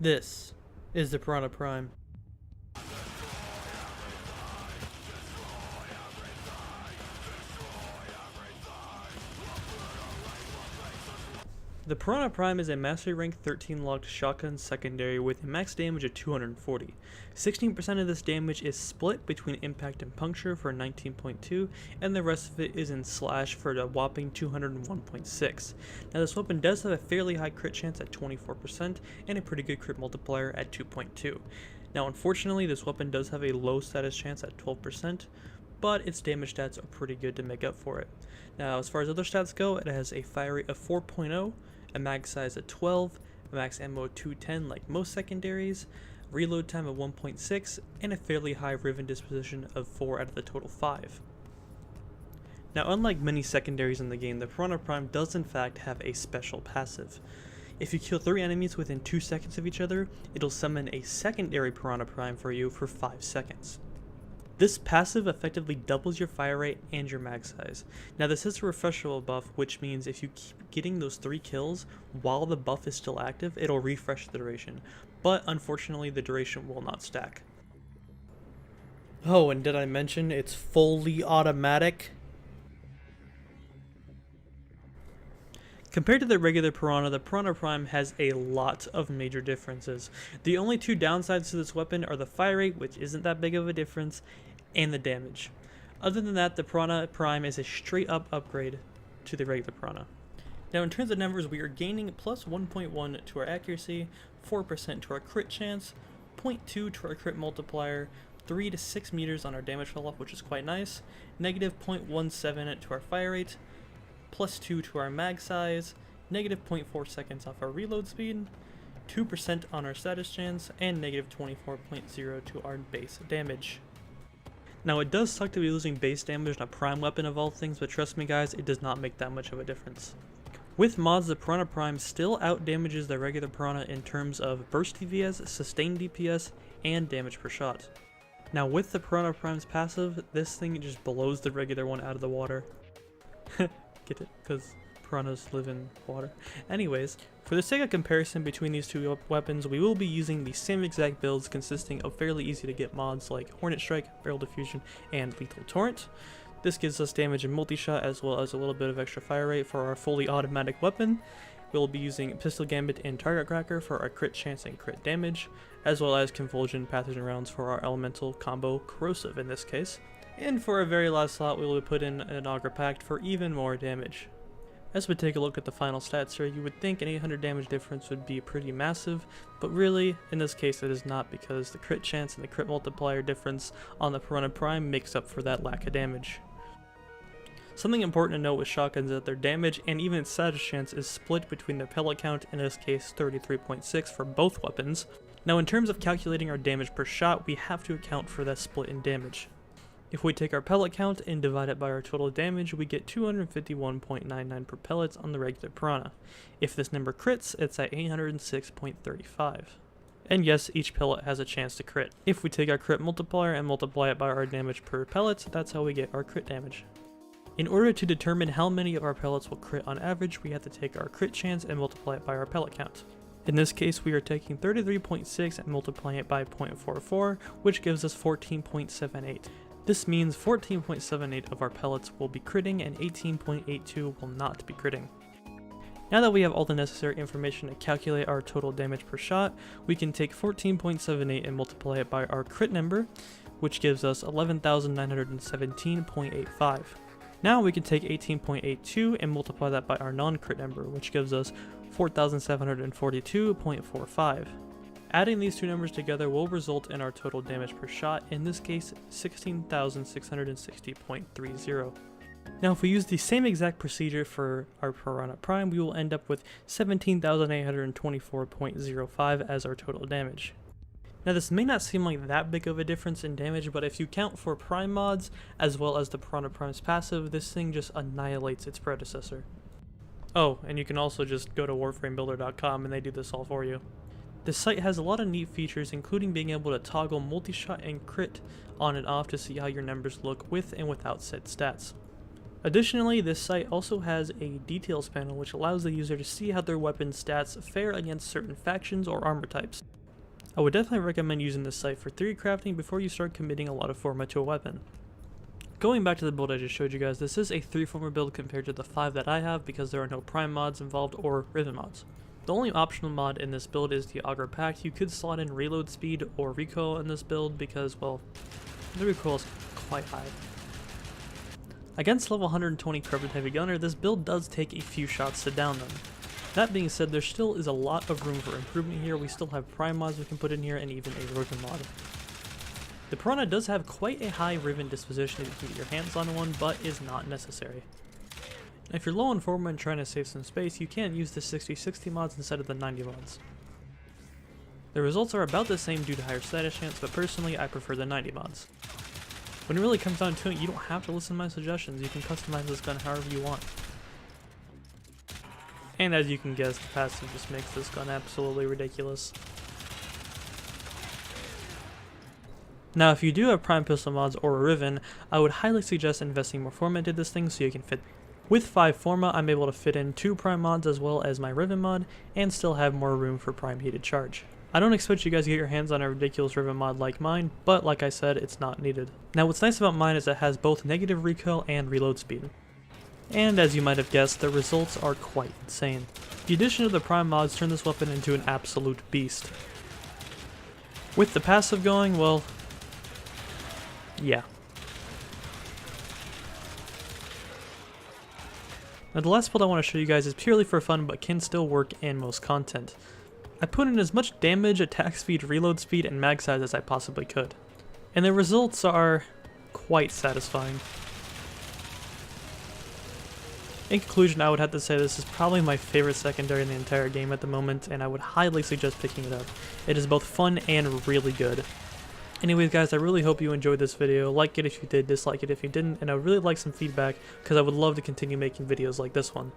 This is the Pyrana Prime. The Pyrana Prime is a Mastery Rank 13 locked shotgun secondary with a max damage of 240. 16% of this damage is split between impact and puncture for 19.2, and the rest of it is in slash for a whopping 201.6. Now this weapon does have a fairly high crit chance at 24% and a pretty good crit multiplier at 2.2. Now unfortunately this weapon does have a low status chance at 12%, but its damage stats are pretty good to make up for it. Now as far as other stats go, it has a fire rate of 4.0, a mag size of 12, a max ammo of 210 like most secondaries, reload time of 1.6, and a fairly high riven disposition of 4 out of the total 5. Now unlike many secondaries in the game, the Pyrana Prime does in fact have a special passive. If you kill 3 enemies within 2 seconds of each other, it'll summon a secondary Pyrana Prime for you for 5 seconds. This passive effectively doubles your fire rate and your mag size. Now this is a refreshable buff, which means if you keep getting those 3 kills while the buff is still active, it'll refresh the duration. But unfortunately the duration will not stack. Oh, and did I mention it's fully automatic? Compared to the regular Pyrana, the Pyrana Prime has a lot of major differences. The only 2 downsides to this weapon are the fire rate, which isn't that big of a difference, and the damage. Other than that, the Pyrana Prime is a straight up upgrade to the regular Pyrana. Now in terms of numbers, we are gaining plus 1.1 to our accuracy, 4% to our crit chance, 0.2 to our crit multiplier, 3 to 6 meters on our damage fall-off, which is quite nice, negative 0.17 to our fire rate, plus 2 to our mag size, negative 0.4 seconds off our reload speed, 2% on our status chance, and negative 24.0 to our base damage. Now it does suck to be losing base damage on a prime weapon of all things, but trust me guys, it does not make that much of a difference. With mods, the Pyrana Prime still outdamages the regular Pyrana in terms of burst DPS, sustained DPS, and damage per shot. Now with the Pyrana Prime's passive, this thing just blows the regular one out of the water. Get it? Because piranhas live in water. Anyways, for the sake of comparison between these 2 weapons, we will be using the same exact builds consisting of fairly easy to get mods like Hornet Strike, Barrel Diffusion, and Lethal Torrent. This gives us damage and multi-shot as well as a little bit of extra fire rate for our fully automatic weapon. We'll be using Pistol Gambit and Target Cracker for our crit chance and crit damage, as well as Convulsion, Pathogen Rounds for our elemental combo Corrosive in this case. And for our very last slot, we will put in an Augur Pact for even more damage. As we take a look at the final stats here, you would think an 800 damage difference would be pretty massive, but really, in this case it is not, because the crit chance and the crit multiplier difference on the Pyrana Prime makes up for that lack of damage. Something important to note with shotguns is that their damage and even status chance is split between their pellet count, in this case 33.6 for both weapons. Now in terms of calculating our damage per shot, we have to account for that split in damage. If we take our pellet count and divide it by our total damage, we get 251.99 per pellets on the regular Pyrana. If this number crits, it's at 806.35. And yes, each pellet has a chance to crit. If we take our crit multiplier and multiply it by our damage per pellet, that's how we get our crit damage. In order to determine how many of our pellets will crit on average, we have to take our crit chance and multiply it by our pellet count. In this case, we are taking 33.6 and multiplying it by 0.44, which gives us 14.78. This means 14.78 of our pellets will be critting and 18.82 will not be critting. Now that we have all the necessary information to calculate our total damage per shot, we can take 14.78 and multiply it by our crit number, which gives us 11,917.85. Now we can take 18.82 and multiply that by our non-crit number, which gives us 4,742.45. Adding these 2 numbers together will result in our total damage per shot, in this case 16,660.30. Now if we use the same exact procedure for our Pyrana Prime, we will end up with 17,824.05 as our total damage. Now this may not seem like that big of a difference in damage, but if you count for Prime mods as well as the Pyrana Prime's passive, this thing just annihilates its predecessor. Oh, and you can also just go to warframebuilder.com and they do this all for you. This site has a lot of neat features, including being able to toggle multi-shot and crit on and off to see how your numbers look with and without said stats. Additionally, this site also has a details panel which allows the user to see how their weapon stats fare against certain factions or armor types. I would definitely recommend using this site for theory crafting before you start committing a lot of forma to a weapon. Going back to the build I just showed you guys, this is a 3 forma build compared to the 5 that I have because there are no prime mods involved or riven mods. The only optional mod in this build is the Augur Pact. You could slot in reload speed or recoil in this build because, well, the recoil is quite high. Against level 120 Corrupted Heavy Gunner, this build does take a few shots to down them. That being said, there still is a lot of room for improvement here. We still have prime mods we can put in here and even a riven mod. The Pyrana does have quite a high riven disposition if you can get your hands on one, but is not necessary. If you're low on forma and trying to save some space, you can use the 60/60 mods instead of the 90 mods. The results are about the same due to higher status chance, but personally I prefer the 90 mods. When it really comes down to it, you don't have to listen to my suggestions. You can customize this gun however you want. And as you can guess, the passive just makes this gun absolutely ridiculous. Now, if you do have prime pistol mods or a riven, I would highly suggest investing more forma into this thing so you can fit. With 5 forma, I'm able to fit in 2 prime mods as well as my riven mod, and still have more room for prime heated charge. I don't expect you guys to get your hands on a ridiculous riven mod like mine, but like I said, it's not needed. Now what's nice about mine is it has both negative recoil and reload speed. And as you might have guessed, the results are quite insane. The addition of the prime mods turn this weapon into an absolute beast. With the passive going, well, yeah. Now the last build I want to show you guys is purely for fun but can still work in most content. I put in as much damage, attack speed, reload speed, and mag size as I possibly could. And the results are quite satisfying. In conclusion, I would have to say this is probably my favorite secondary in the entire game at the moment, and I would highly suggest picking it up. It is both fun and really good. Anyways guys, I really hope you enjoyed this video. Like it if you did, dislike it if you didn't, and I would really like some feedback because I would love to continue making videos like this one.